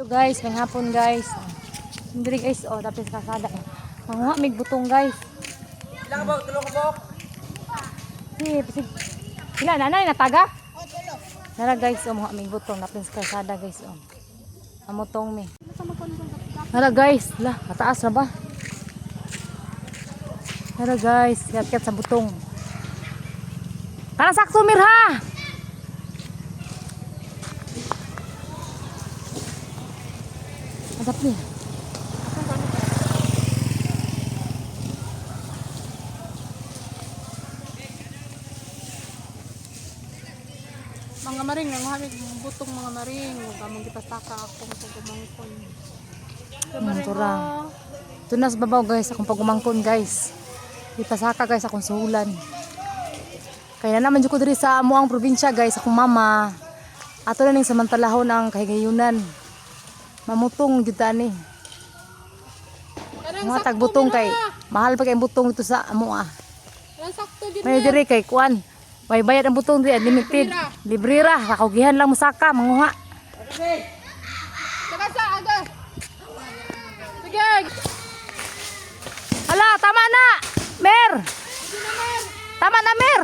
So guys, may hapon guys. Hindi guys, oh, tapos kasada. Manguha mig butong guys. Ilang bok, tulong bok. Sila nanay nataga? Nara guys, oh, manguha mig butong tapos kasada guys, oh. Amotong mi. Nara guys, la, mataas na ba? Nara guys, kiat-kiat sa butong. Kana sakto mirha. Adap ni. Mga maring, ang hamig butong mga maring. Gamang gipastaka akong pagumangkon. Tura. Tunas babaw guys, akong pagumangkon guys. Ipasaka guys akong suhulan. Kaya naman jud ko diri sa amuang probinsya guys, akong mama. Ato na ning samantalahon ang kahigayunan. Mamutong jud tani. Mga tagbutong kay mahal pa kay butong dito sa amo ah. Sakto gid. May diri kay kuan. May bayad ang butong diri unlimited. Libre ra, kakugihan lang musaka manguha. Saka sa aga. Sige. Hala, tama na. Mer. Tama na, Mer.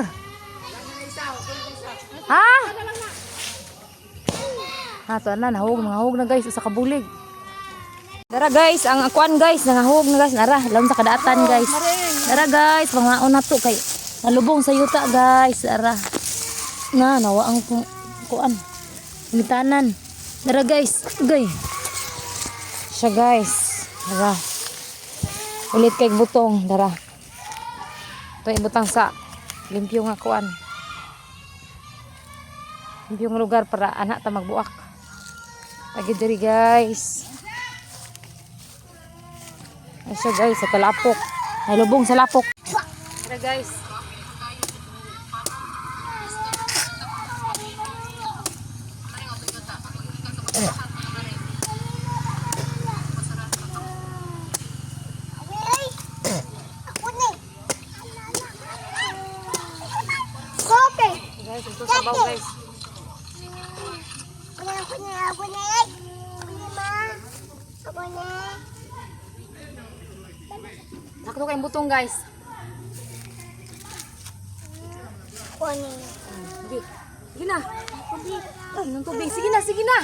Ha? Hato na, nahug na guys, sa kabulig. Dara guys, ang akuan guys, nangahug na guys, nara, lawan sa kadatan guys. Dara guys, mga una to kay nalubong sa yuta guys, dara. Na, nawa ang kuan. Mitanan. Dara guys, gay. Siya guys. Dara. Ulit kay butong, dara. Ito ibutang sa limpyo nga kuan. Limpyo nga lugar para anak ta magbuak. Lagi diri guys. Ay siya guys, sa talapok. Ay lubong sa lapok. Tara guys. Guys, ito sabaw guys. Sakto kayong butong guys. Sige. Sige na. Ng tubig. Sige na, sige na.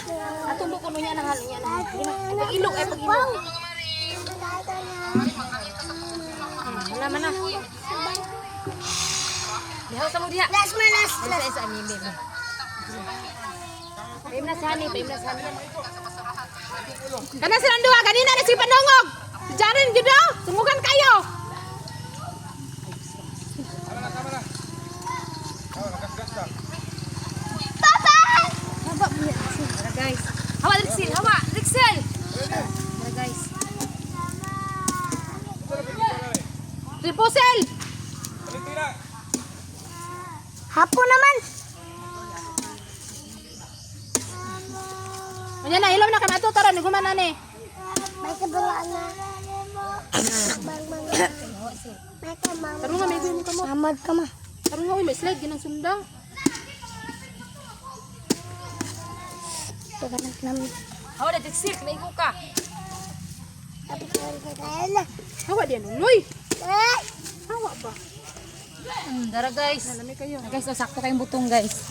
Atong buko niya nang halo niya. Sige na. Pag-ilog ay pag-ilog. Wala man na. Dihaw sa mo diha. Last. Sa amin. Paimnas hani. Kana silang duha kanina na si Pandongog. Jarin gid daw. Sungugan kayo. Tara guys. Hawa Rixel. Tara guys. Triposel. Hapon naman. Anya na ilom na kami ato tara niguman na ni. May kabulaan na. Tarong nga may gawin ka mo. Samad ka ma. Tarong nga uy may slide ginang sundang. Paganak namin. Hawa na Rixel, may ka. Tapos kaya na. Hawa diyan uloy. Eh! Hawa ba? Dara guys. Nalami kayo. Guys, sakto kayong butong guys.